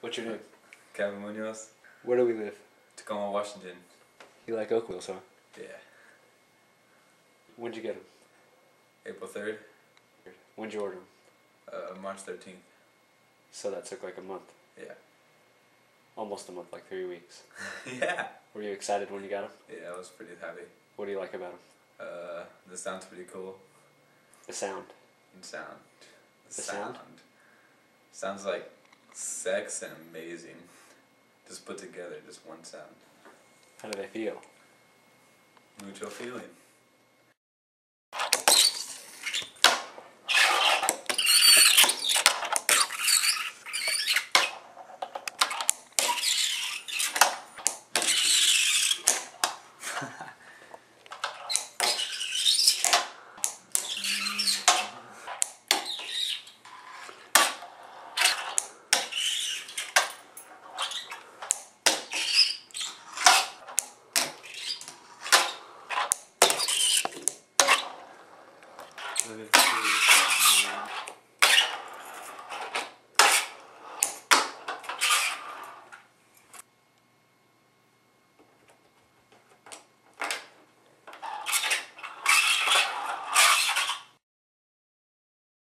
What's your name? Cavin Munoz, Where do we live? Tacoma, Washington. You like Oak Wheels, huh? Yeah. When'd you get them? April 3rd, When'd you order them? March 13th. So that took like a month. Yeah. Almost a month, like 3 weeks. Yeah. Were you excited when you got them? Yeah, I was pretty happy. What do you like about them? The sound's pretty cool. The sound. And sound. The sound? Sounds like sex and amazing. Just put together, just one sound. How do they feel? Mutual feeling.